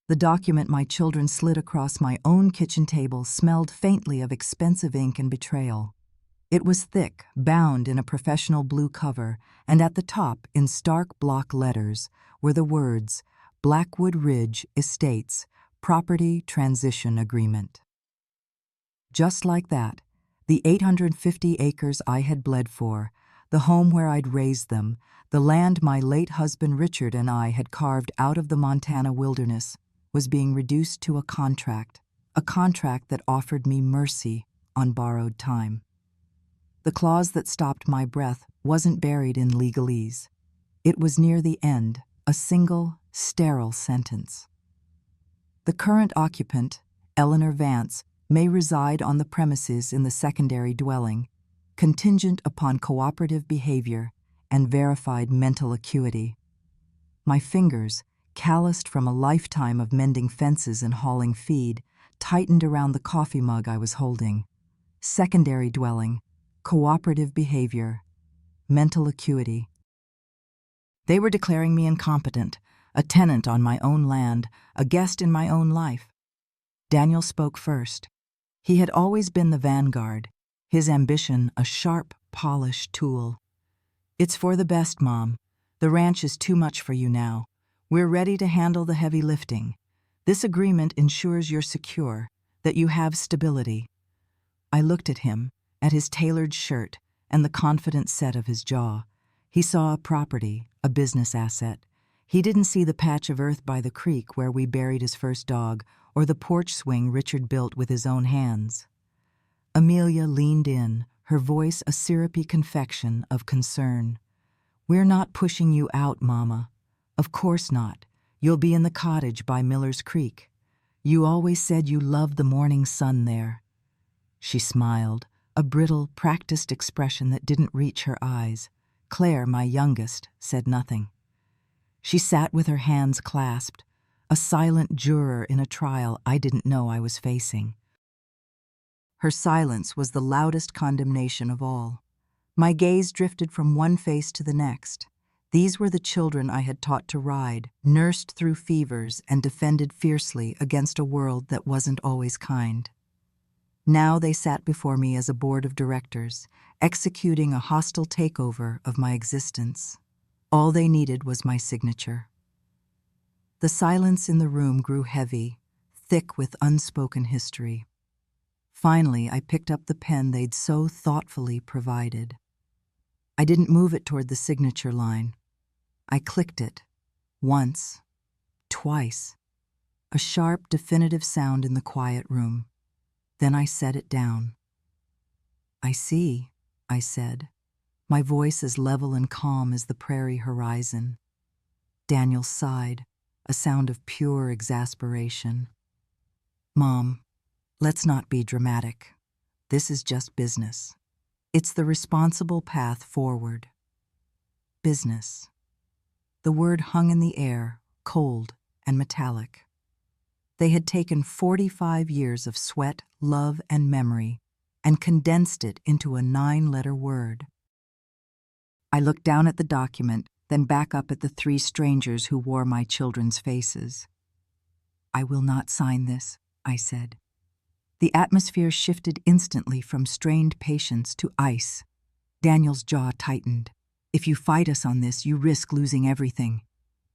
The document my children slid across my own kitchen table smelled faintly of expensive ink and betrayal. It was thick, bound in a professional blue cover, and at the top, in stark block letters, were the words, Blackwood Ridge Estates, Property Transition Agreement. Just like that, the 850 acres I had bled for, the home where I'd raised them, the land my late husband Richard and I had carved out of the Montana wilderness, was being reduced to a contract that offered me mercy on borrowed time. The clause that stopped my breath wasn't buried in legalese. It was near the end, a single, sterile sentence. The current occupant, Eleanor Vance, may reside on the premises in the secondary dwelling, contingent upon cooperative behavior and verified mental acuity. My fingers, calloused from a lifetime of mending fences and hauling feed, tightened around the coffee mug I was holding. Secondary dwelling, cooperative behavior, mental acuity. They were declaring me incompetent, a tenant on my own land, a guest in my own life. Daniel spoke first. He had always been the vanguard, his ambition a sharp, polished tool. "It's for the best, Mom. The ranch is too much for you now. We're ready to handle the heavy lifting. This agreement ensures you're secure, that you have stability." I looked at him, at his tailored shirt and the confident set of his jaw. He saw a property, a business asset. He didn't see the patch of earth by the creek where we buried his first dog or the porch swing Richard built with his own hands. Amelia leaned in, her voice a syrupy confection of concern. "We're not pushing you out, Mama. Of course not. You'll be in the cottage by Miller's Creek. You always said you loved the morning sun there." She smiled, a brittle, practiced expression that didn't reach her eyes. Claire, my youngest, said nothing. She sat with her hands clasped, a silent juror in a trial I didn't know I was facing. Her silence was the loudest condemnation of all. My gaze drifted from one face to the next. These were the children I had taught to ride, nursed through fevers, and defended fiercely against a world that wasn't always kind. Now they sat before me as a board of directors, executing a hostile takeover of my existence. All they needed was my signature. The silence in the room grew heavy, thick with unspoken history. Finally, I picked up the pen they'd so thoughtfully provided. I didn't move it toward the signature line. I clicked it, once, twice, a sharp, definitive sound in the quiet room. Then I set it down. "I see," I said, my voice as level and calm as the prairie horizon. Daniel sighed, a sound of pure exasperation. "Mom, let's not be dramatic. This is just business. It's the responsible path forward." Business. The word hung in the air, cold and metallic. They had taken 45 years of sweat, love, and memory and condensed it into a 9-letter word. I looked down at the document, then back up at the 3 strangers who wore my children's faces. "I will not sign this," I said. The atmosphere shifted instantly from strained patience to ice. Daniel's jaw tightened. "If you fight us on this, you risk losing everything."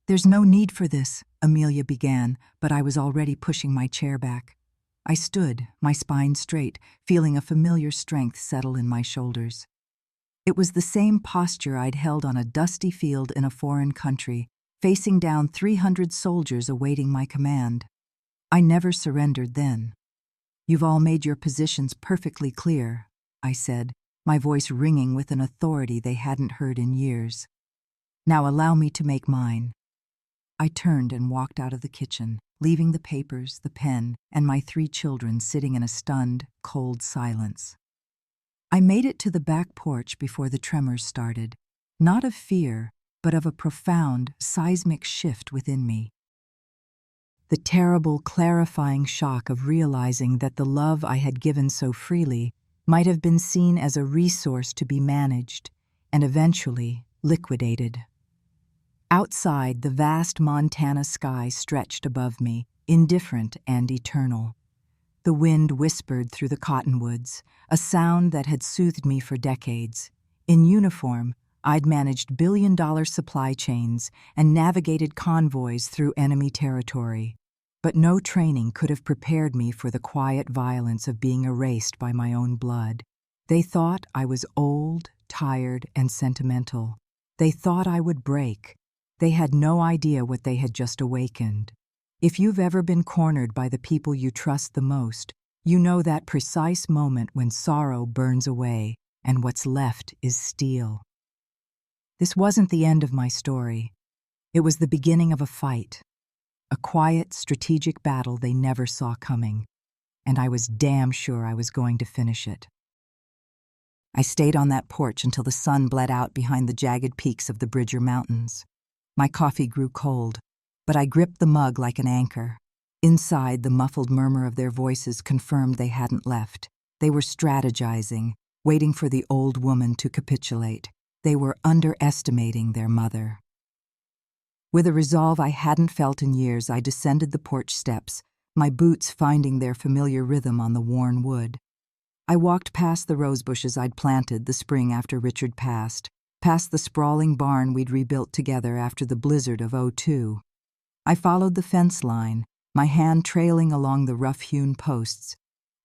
"There's no need for this," Amelia began, but I was already pushing my chair back. I stood, my spine straight, feeling a familiar strength settle in my shoulders. It was the same posture I'd held on a dusty field in a foreign country, facing down 300 soldiers awaiting my command. I never surrendered then. "You've all made your positions perfectly clear," I said, my voice ringing with an authority they hadn't heard in years. "Now allow me to make mine." I turned and walked out of the kitchen, leaving the papers, the pen, and my 3 children sitting in a stunned, cold silence. I made it to the back porch before the tremors started, not of fear, but of a profound, seismic shift within me. The terrible, clarifying shock of realizing that the love I had given so freely might have been seen as a resource to be managed and eventually liquidated. Outside, the vast Montana sky stretched above me, indifferent and eternal. The wind whispered through the cottonwoods, a sound that had soothed me for decades. In uniform, I'd managed billion-dollar supply chains and navigated convoys through enemy territory. But no training could have prepared me for the quiet violence of being erased by my own blood. They thought I was old, tired, and sentimental. They thought I would break. They had no idea what they had just awakened. If you've ever been cornered by the people you trust the most, you know that precise moment when sorrow burns away and what's left is steel. This wasn't the end of my story. It was the beginning of a fight, a quiet, strategic battle they never saw coming, and I was damn sure I was going to finish it. I stayed on that porch until the sun bled out behind the jagged peaks of the Bridger Mountains. My coffee grew cold, but I gripped the mug like an anchor. Inside, the muffled murmur of their voices confirmed they hadn't left. They were strategizing, waiting for the old woman to capitulate. They were underestimating their mother. With a resolve I hadn't felt in years, I descended the porch steps, my boots finding their familiar rhythm on the worn wood. I walked past the rose bushes I'd planted the spring after Richard passed, past the sprawling barn we'd rebuilt together after the blizzard of '02. I followed the fence line, my hand trailing along the rough-hewn posts,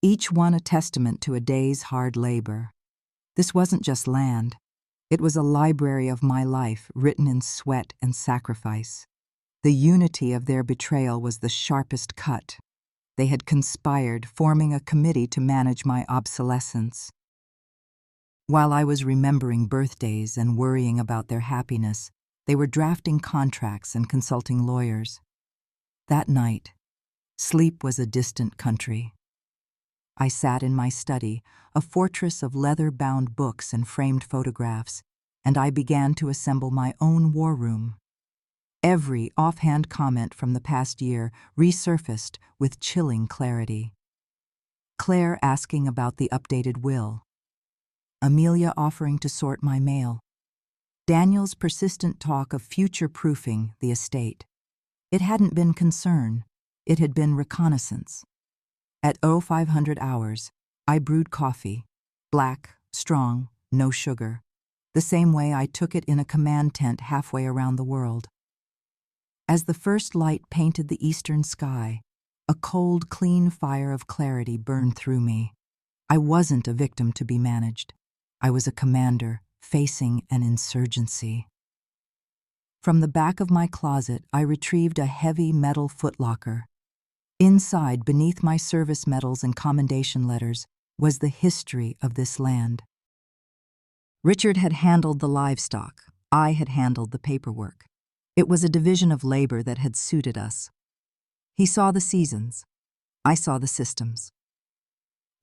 each one a testament to a day's hard labor. This wasn't just land. It was a library of my life written in sweat and sacrifice. The unity of their betrayal was the sharpest cut. They had conspired, forming a committee to manage my obsolescence. While I was remembering birthdays and worrying about their happiness, they were drafting contracts and consulting lawyers. That night, sleep was a distant country. I sat in my study, a fortress of leather-bound books and framed photographs, and I began to assemble my own war room. Every offhand comment from the past year resurfaced with chilling clarity. Claire asking about the updated will. Amelia offering to sort my mail. Daniel's persistent talk of future-proofing the estate. It hadn't been concern. It had been reconnaissance. At 0500 hours, I brewed coffee, black, strong, no sugar, the same way I took it in a command tent halfway around the world. As the first light painted the eastern sky, a cold, clean fire of clarity burned through me. I wasn't a victim to be managed. I was a commander facing an insurgency. From the back of my closet, I retrieved a heavy metal footlocker. Inside, beneath my service medals and commendation letters, was the history of this land. Richard had handled the livestock. I had handled the paperwork. It was a division of labor that had suited us. He saw the seasons. I saw the systems.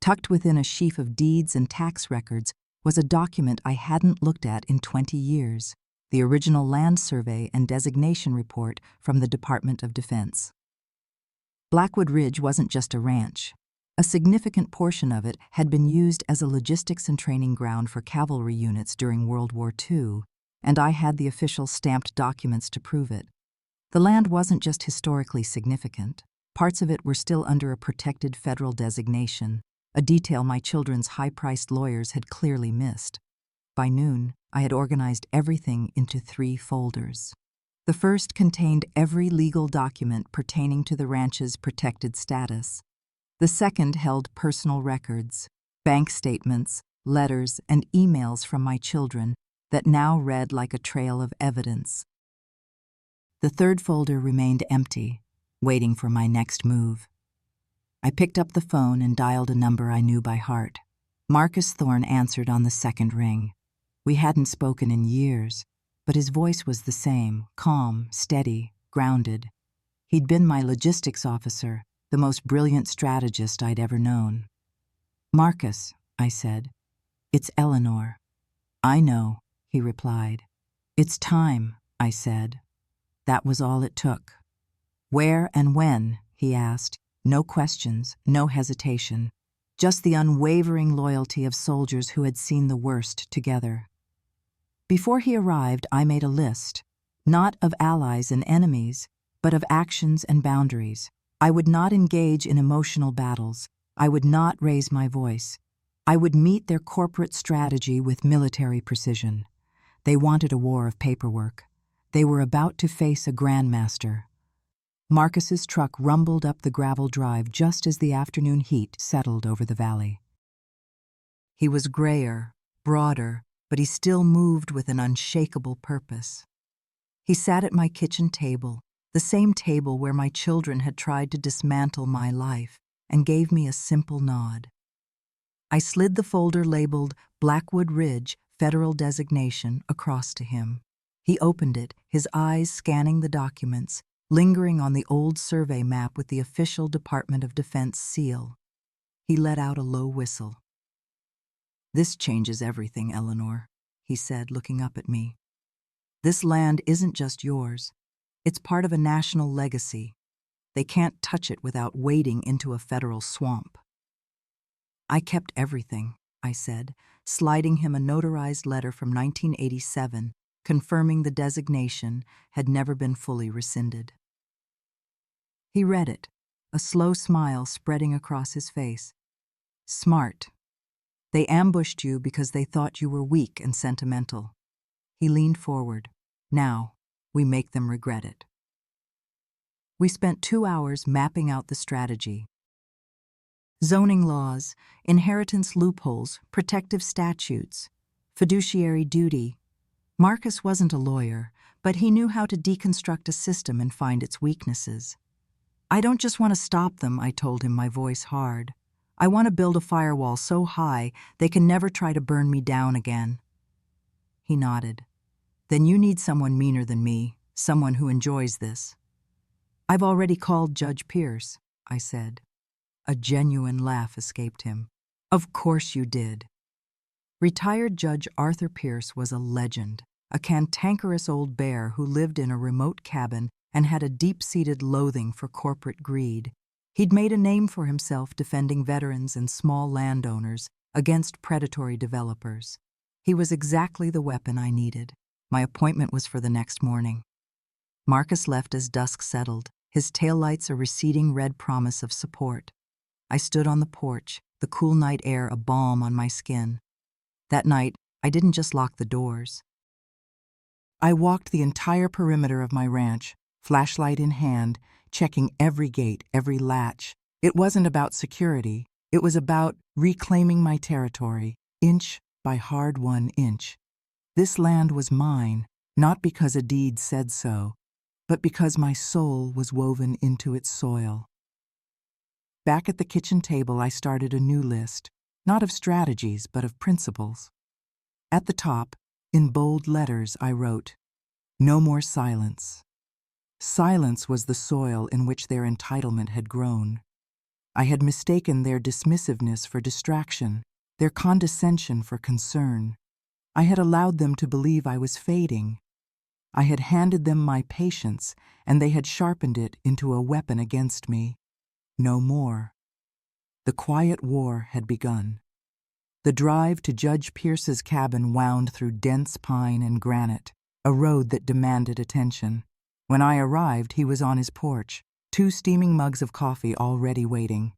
Tucked within a sheaf of deeds and tax records was a document I hadn't looked at in 20 years, the original land survey and designation report from the Department of Defense. Blackwood Ridge wasn't just a ranch. A significant portion of it had been used as a logistics and training ground for cavalry units during World War II, and I had the official stamped documents to prove it. The land wasn't just historically significant. Parts of it were still under a protected federal designation, a detail my children's high-priced lawyers had clearly missed. By noon, I had organized everything into 3 folders. The first contained every legal document pertaining to the ranch's protected status. The second held personal records, bank statements, letters, and emails from my children that now read like a trail of evidence. The third folder remained empty, waiting for my next move. I picked up the phone and dialed a number I knew by heart. Marcus Thorne answered on the second ring. We hadn't spoken in years, but his voice was the same, calm, steady, grounded. He'd been my logistics officer, the most brilliant strategist I'd ever known. "Marcus," I said. "It's Eleanor." "I know," he replied. "It's time," I said. That was all it took. "Where and when?" he asked. No questions, no hesitation. Just the unwavering loyalty of soldiers who had seen the worst together. Before he arrived, I made a list, not of allies and enemies, but of actions and boundaries. I would not engage in emotional battles. I would not raise my voice. I would meet their corporate strategy with military precision. They wanted a war of paperwork. They were about to face a grandmaster. Marcus's truck rumbled up the gravel drive just as the afternoon heat settled over the valley. He was grayer, broader, but he still moved with an unshakable purpose. He sat at my kitchen table, the same table where my children had tried to dismantle my life, and gave me a simple nod. I slid the folder labeled Blackwood Ridge Federal Designation across to him. He opened it, his eyes scanning the documents, lingering on the old survey map with the official Department of Defense seal. He let out a low whistle. "This changes everything, Eleanor," he said, looking up at me. "This land isn't just yours. It's part of a national legacy. They can't touch it without wading into a federal swamp." "I kept everything," I said, sliding him a notarized letter from 1987, confirming the designation had never been fully rescinded. He read it, a slow smile spreading across his face. "Smart. They ambushed you because they thought you were weak and sentimental." He leaned forward. "Now, we make them regret it." We spent 2 hours mapping out the strategy. Zoning laws, inheritance loopholes, protective statutes, fiduciary duty. Marcus wasn't a lawyer, but he knew how to deconstruct a system and find its weaknesses. "I don't just want to stop them," I told him, my voice hard. "I want to build a firewall so high they can never try to burn me down again." He nodded. "Then you need someone meaner than me, someone who enjoys this." "I've already called Judge Pierce," I said. A genuine laugh escaped him. "Of course you did." Retired Judge Arthur Pierce was a legend, a cantankerous old bear who lived in a remote cabin and had a deep-seated loathing for corporate greed. He'd made a name for himself defending veterans and small landowners against predatory developers. He was exactly the weapon I needed. My appointment was for the next morning. Marcus left as dusk settled, his taillights a receding red promise of support. I stood on the porch, the cool night air a balm on my skin. That night, I didn't just lock the doors. I walked the entire perimeter of my ranch, flashlight in hand, checking every gate, every latch. It wasn't about security. It was about reclaiming my territory, inch by hard-won inch. This land was mine, not because a deed said so, but because my soul was woven into its soil. Back at the kitchen table, I started a new list, not of strategies, but of principles. At the top, in bold letters, I wrote, "No more silence." Silence was the soil in which their entitlement had grown. I had mistaken their dismissiveness for distraction, their condescension for concern. I had allowed them to believe I was fading. I had handed them my patience, and they had sharpened it into a weapon against me. No more. The quiet war had begun. The drive to Judge Pierce's cabin wound through dense pine and granite, a road that demanded attention. When I arrived, he was on his porch, 2 steaming mugs of coffee already waiting.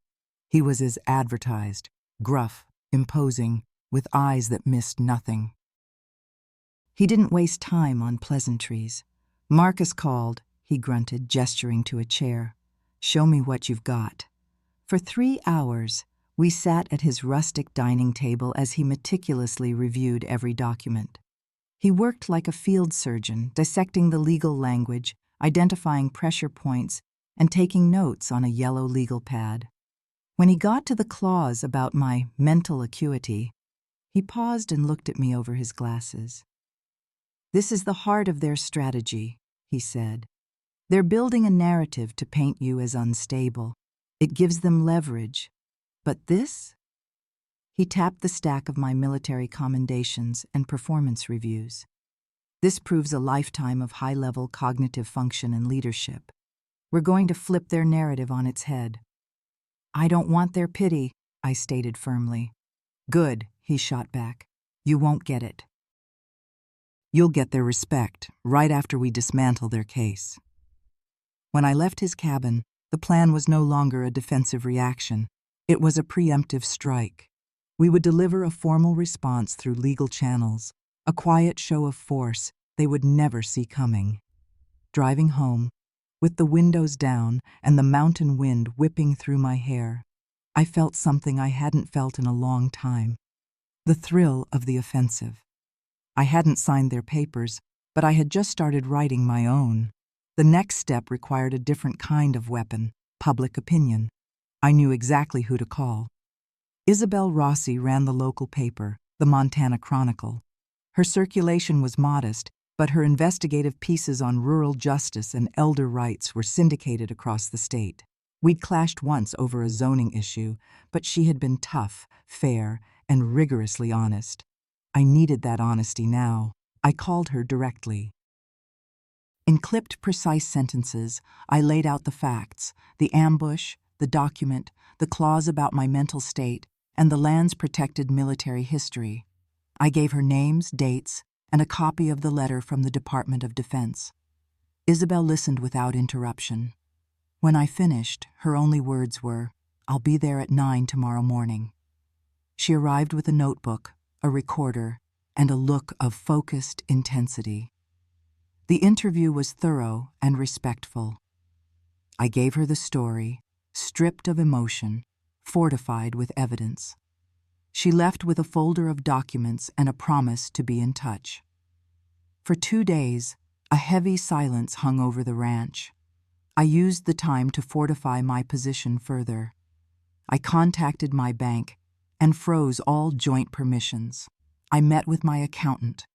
He was as advertised, gruff, imposing, with eyes that missed nothing. He didn't waste time on pleasantries. "Marcus called," he grunted, gesturing to a chair. "Show me what you've got." For 3 hours, we sat at his rustic dining table as he meticulously reviewed every document. He worked like a field surgeon, dissecting the legal language, identifying pressure points, and taking notes on a yellow legal pad. When he got to the clause about my mental acuity, he paused and looked at me over his glasses. "This is the heart of their strategy," he said. "They're building a narrative to paint you as unstable. It gives them leverage. But this?" He tapped the stack of my military commendations and performance reviews. "This proves a lifetime of high-level cognitive function and leadership. We're going to flip their narrative on its head." "I don't want their pity," I stated firmly. "Good," he shot back. "You won't get it. You'll get their respect right after we dismantle their case." When I left his cabin, The plan was no longer a defensive reaction. It was a preemptive strike. We would deliver a formal response through legal channels, a quiet show of force they would never see coming. Driving home, with the windows down and the mountain wind whipping through my hair, I felt something I hadn't felt in a long time. The thrill of the offensive. I hadn't signed their papers, but I had just started writing my own. The next step required a different kind of weapon, public opinion. I knew exactly who to call. Isabel Rossi ran the local paper, the Montana Chronicle. Her circulation was modest, but her investigative pieces on rural justice and elder rights were syndicated across the state. We'd clashed once over a zoning issue, but she had been tough, fair, and rigorously honest. I needed that honesty now. I called her directly. In clipped, precise sentences, I laid out the facts, the ambush, the document, the clause about my mental state, and the land's protected military history. I gave her names, dates, and a copy of the letter from the Department of Defense. Isabel listened without interruption. When I finished, her only words were, "I'll be there at 9 tomorrow morning." She arrived with a notebook, a recorder, and a look of focused intensity. The interview was thorough and respectful. I gave her the story, stripped of emotion, fortified with evidence. She left with a folder of documents and a promise to be in touch. For 2 days, a heavy silence hung over the ranch. I used the time to fortify my position further. I contacted my bank and froze all joint permissions. I met with my accountant.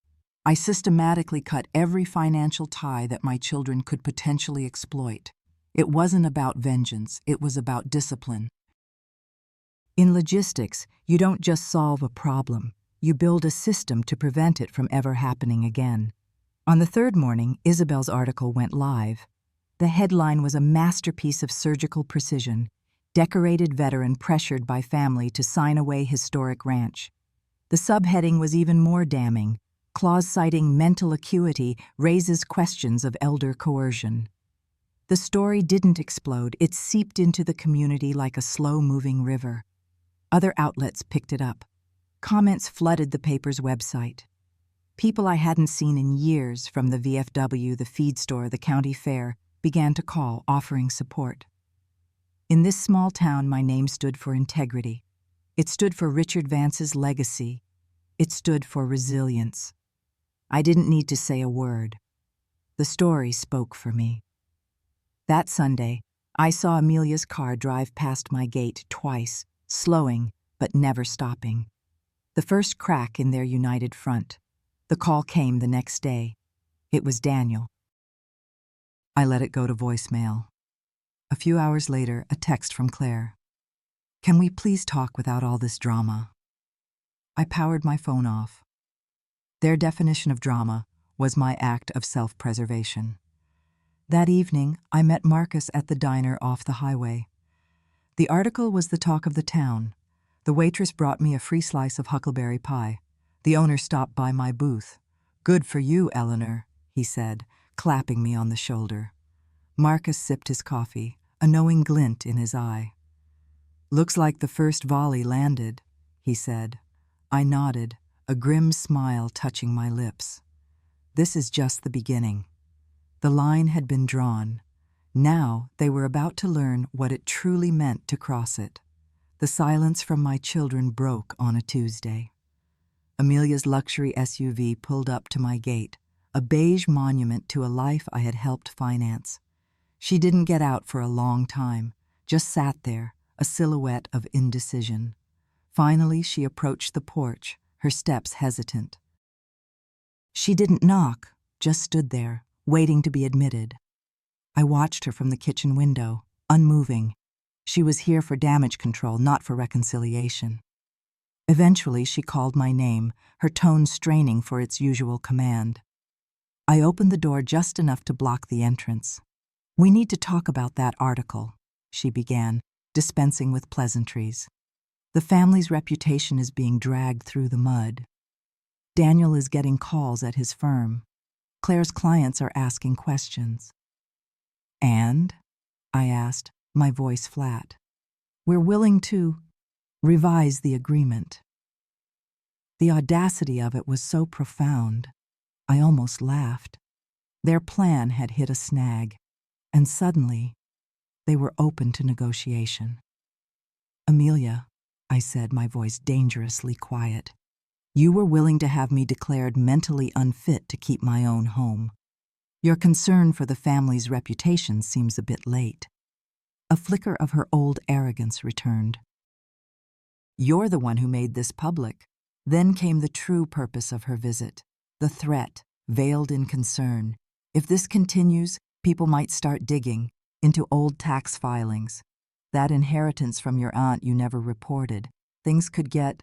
I systematically cut every financial tie that my children could potentially exploit. It wasn't about vengeance, it was about discipline. In logistics, you don't just solve a problem, you build a system to prevent it from ever happening again. On the third morning, Isabel's article went live. The headline was a masterpiece of surgical precision, decorated veteran pressured by family to sign away historic ranch. The subheading was even more damning. Clause citing mental acuity raises questions of elder coercion. The story didn't explode, it seeped into the community like a slow-moving river. Other outlets picked it up. Comments flooded the paper's website. People I hadn't seen in years, from the VFW, the feed store, the county fair, began to call, offering support. In this small town, my name stood for integrity. It stood for Richard Vance's legacy. It stood for resilience. I didn't need to say a word. The story spoke for me. That Sunday, I saw Amelia's car drive past my gate twice, slowing but never stopping. The first crack in their united front. The call came the next day. It was Daniel. I let it go to voicemail. A few hours later, a text from Claire. "Can we please talk without all this drama?" I powered my phone off. Their definition of drama was my act of self-preservation. That evening, I met Marcus at the diner off the highway. The article was the talk of the town. The waitress brought me a free slice of huckleberry pie. The owner stopped by my booth. "Good for you, Eleanor," he said, clapping me on the shoulder. Marcus sipped his coffee, a knowing glint in his eye. "Looks like the first volley landed," he said. I nodded, a grim smile touching my lips. This is just the beginning. The line had been drawn. Now they were about to learn what it truly meant to cross it. The silence from my children broke on a Tuesday. Amelia's luxury SUV pulled up to my gate, a beige monument to a life I had helped finance. She didn't get out for a long time, just sat there, a silhouette of indecision. Finally, she approached the porch, her steps hesitant. She didn't knock, just stood there, waiting to be admitted. I watched her from the kitchen window, unmoving. She was here for damage control, not for reconciliation. Eventually, she called my name, her tone straining for its usual command. I opened the door just enough to block the entrance. "We need to talk about that article," she began, dispensing with pleasantries. "The family's reputation is being dragged through the mud. Daniel is getting calls at his firm. Claire's clients are asking questions." "And?" I asked, my voice flat. We're willing to revise the agreement. The audacity of it was so profound, I almost laughed. Their plan had hit a snag, and suddenly, they were open to negotiation. Amelia, I said, my voice dangerously quiet, you were willing to have me declared mentally unfit to keep my own home. Your concern for the family's reputation seems a bit late. A flicker of her old arrogance returned. You're the one who made this public. Then came the true purpose of her visit, the threat, veiled in concern. If this continues, people might start digging into old tax filings. That inheritance from your aunt you never reported. Things could get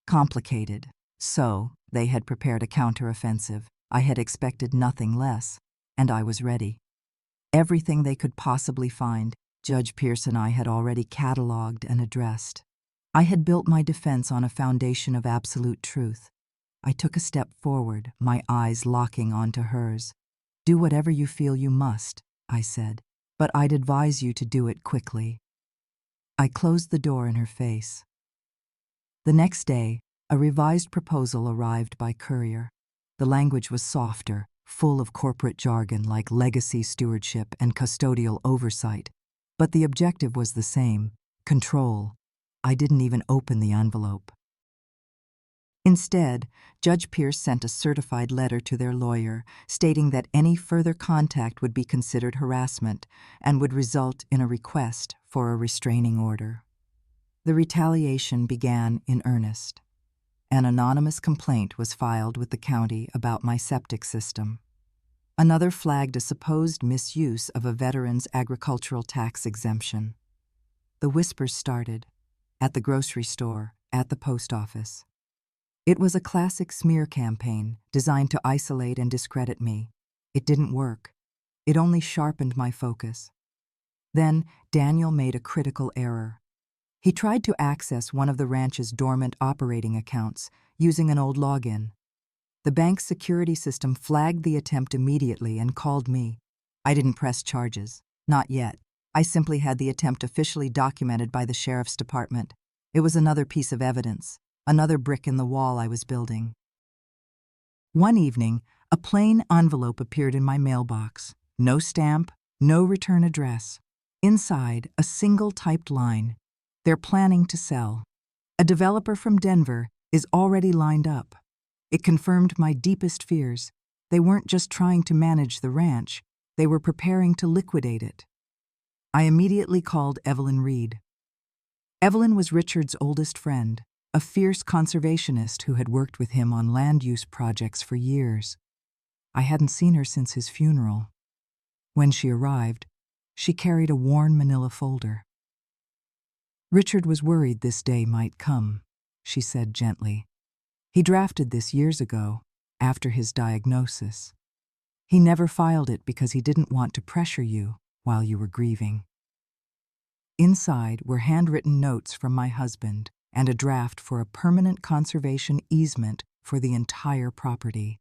complicated. So, they had prepared a counteroffensive. I had expected nothing less, and I was ready. Everything they could possibly find, Judge Pierce and I had already cataloged and addressed. I had built my defense on a foundation of absolute truth. I took a step forward, my eyes locking onto hers. Do whatever you feel you must, I said, but I'd advise you to do it quickly. I closed the door in her face. The next day, a revised proposal arrived by courier. The language was softer, full of corporate jargon like legacy stewardship and custodial oversight, but the objective was the same: control. I didn't even open the envelope. Instead, Judge Pierce sent a certified letter to their lawyer stating that any further contact would be considered harassment and would result in a request for a restraining order. The retaliation began in earnest. An anonymous complaint was filed with the county about my septic system. Another flagged a supposed misuse of a veteran's agricultural tax exemption. The whispers started. At the grocery store, at the post office. It was a classic smear campaign designed to isolate and discredit me. It didn't work. It only sharpened my focus. Then Daniel made a critical error. He tried to access one of the ranch's dormant operating accounts using an old login. The bank's security system flagged the attempt immediately and called me. I didn't press charges. Not yet. I simply had the attempt officially documented by the sheriff's department. It was another piece of evidence, another brick in the wall I was building. One evening, a plain envelope appeared in my mailbox. No stamp, no return address. Inside, a single typed line. They're planning to sell. A developer from Denver is already lined up. It confirmed my deepest fears. They weren't just trying to manage the ranch, they were preparing to liquidate it. I immediately called Evelyn Reed. Evelyn was Richard's oldest friend, a fierce conservationist who had worked with him on land use projects for years. I hadn't seen her since his funeral. When she arrived, she carried a worn manila folder. Richard was worried this day might come, she said gently. He drafted this years ago, after his diagnosis. He never filed it because he didn't want to pressure you while you were grieving. Inside were handwritten notes from my husband and a draft for a permanent conservation easement for the entire property.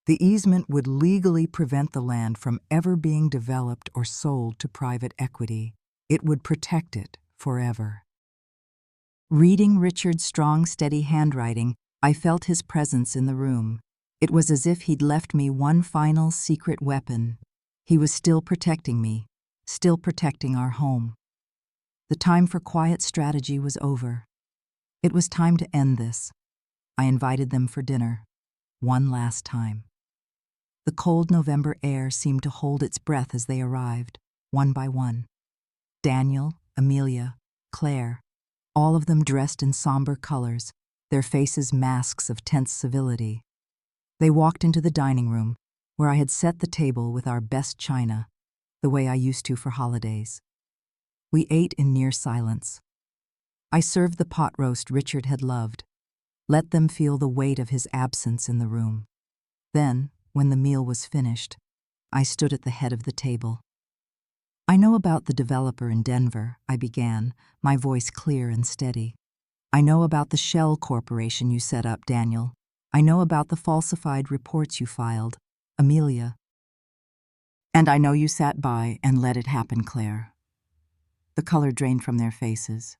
The easement would legally prevent the land from ever being developed or sold to private equity. It would protect it forever. Reading Richard's strong, steady handwriting, I felt his presence in the room. It was as if he'd left me one final secret weapon. He was still protecting me, still protecting our home. The time for quiet strategy was over. It was time to end this. I invited them for dinner, one last time. The cold November air seemed to hold its breath as they arrived, one by one. Daniel, Amelia, Claire, all of them dressed in somber colors, their faces masks of tense civility. They walked into the dining room, where I had set the table with our best china, the way I used to for holidays. We ate in near silence. I served the pot roast Richard had loved, let them feel the weight of his absence in the room. Then, when the meal was finished, I stood at the head of the table. I know about the developer in Denver, I began, my voice clear and steady. I know about the shell corporation you set up, Daniel. I know about the falsified reports you filed, Amelia. And I know you sat by and let it happen, Claire. The color drained from their faces.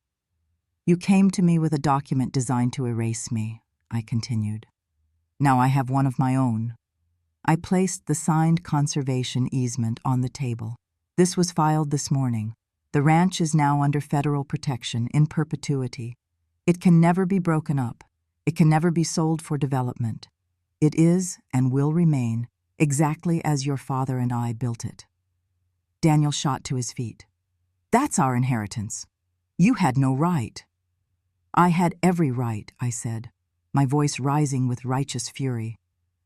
"You came to me with a document designed to erase me," I continued. "Now I have one of my own." I placed the signed conservation easement on the table. "This was filed this morning. The ranch is now under federal protection in perpetuity. It can never be broken up. It can never be sold for development. It is and will remain exactly as your father and I built it." Daniel shot to his feet. "That's our inheritance. You had no right." "I had every right," I said, my voice rising with righteous fury.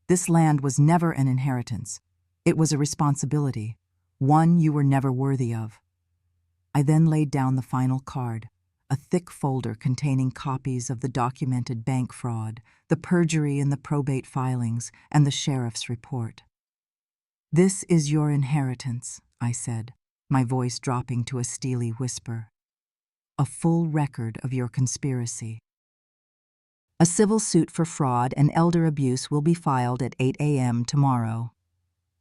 "This land was never an inheritance. It was a responsibility, one you were never worthy of." I then laid down the final card, a thick folder containing copies of the documented bank fraud, the perjury in the probate filings, and the sheriff's report. "This is your inheritance," I said, my voice dropping to a steely whisper. "A full record of your conspiracy. A civil suit for fraud and elder abuse will be filed at 8 a.m. tomorrow,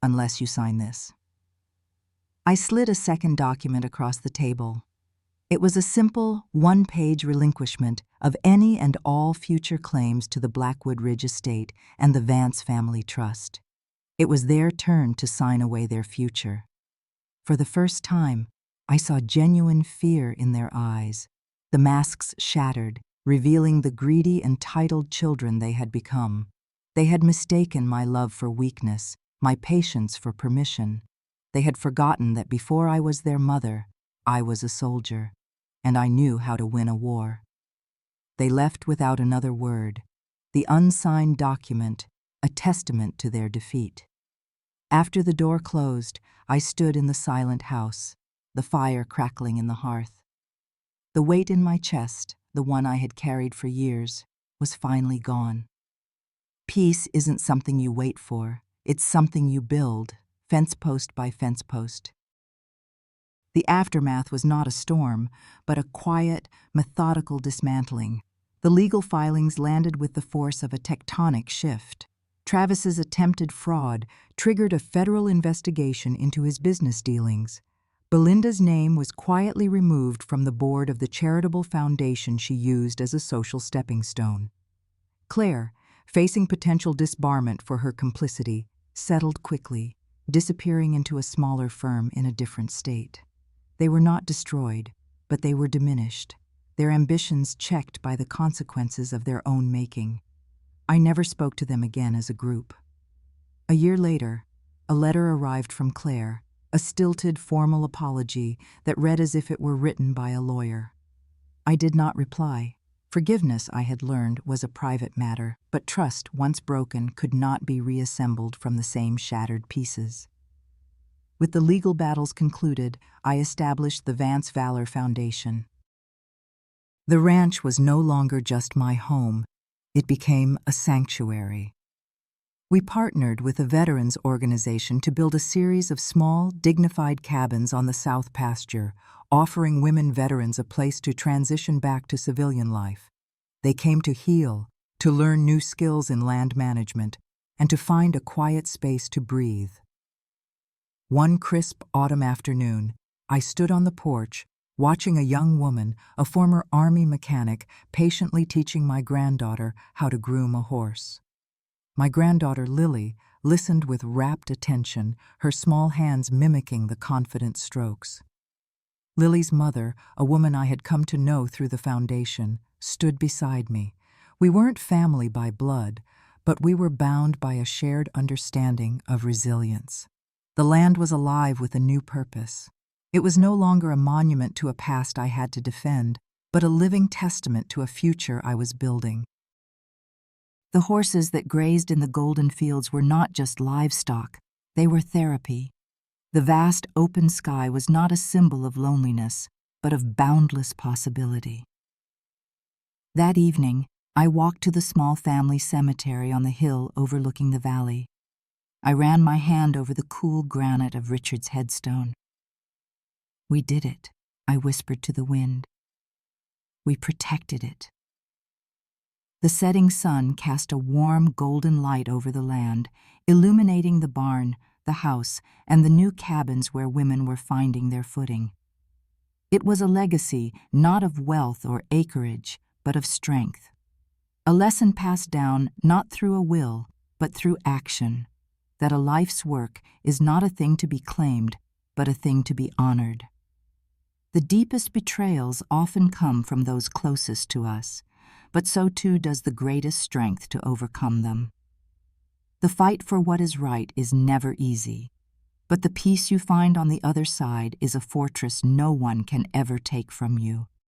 unless you sign this." I slid a second document across the table. It was a simple, one-page relinquishment of any and all future claims to the Blackwood Ridge estate and the Vance family trust. It was their turn to sign away their future. For the first time, I saw genuine fear in their eyes. The masks shattered, revealing the greedy, entitled children they had become. They had mistaken my love for weakness, my patience for permission. They had forgotten that before I was their mother, I was a soldier, and I knew how to win a war. They left without another word, the unsigned document, a testament to their defeat. After the door closed, I stood in the silent house, the fire crackling in the hearth. The weight in my chest, the one I had carried for years, was finally gone. Peace isn't something you wait for, it's something you build, fence post by fence post. The aftermath was not a storm, but a quiet, methodical dismantling. The legal filings landed with the force of a tectonic shift. Travis's attempted fraud triggered a federal investigation into his business dealings. Belinda's name was quietly removed from the board of the charitable foundation she used as a social stepping stone. Claire, facing potential disbarment for her complicity, settled quickly, disappearing into a smaller firm in a different state. They were not destroyed, but they were diminished, their ambitions checked by the consequences of their own making. I never spoke to them again as a group. A year later, a letter arrived from Claire, a stilted, formal apology that read as if it were written by a lawyer. I did not reply. Forgiveness, I had learned, was a private matter, but trust, once broken, could not be reassembled from the same shattered pieces. With the legal battles concluded, I established the Vance Valor Foundation. The ranch was no longer just my home. It became a sanctuary. We partnered with a veterans organization to build a series of small, dignified cabins on the South Pasture, offering women veterans a place to transition back to civilian life. They came to heal, to learn new skills in land management, and to find a quiet space to breathe. One crisp autumn afternoon, I stood on the porch, watching a young woman, a former Army mechanic, patiently teaching my granddaughter how to groom a horse. My granddaughter, Lily, listened with rapt attention, her small hands mimicking the confident strokes. Lily's mother, a woman I had come to know through the foundation, stood beside me. We weren't family by blood, but we were bound by a shared understanding of resilience. The land was alive with a new purpose. It was no longer a monument to a past I had to defend, but a living testament to a future I was building. The horses that grazed in the golden fields were not just livestock, they were therapy. The vast open sky was not a symbol of loneliness, but of boundless possibility. That evening, I walked to the small family cemetery on the hill overlooking the valley. I ran my hand over the cool granite of Richard's headstone. "We did it," I whispered to the wind. "We protected it." The setting sun cast a warm golden light over the land, illuminating the barn, the house, and the new cabins where women were finding their footing. It was a legacy not of wealth or acreage, but of strength. A lesson passed down not through a will, but through action, that a life's work is not a thing to be claimed, but a thing to be honored. The deepest betrayals often come from those closest to us, but so too does the greatest strength to overcome them. The fight for what is right is never easy, but the peace you find on the other side is a fortress no one can ever take from you.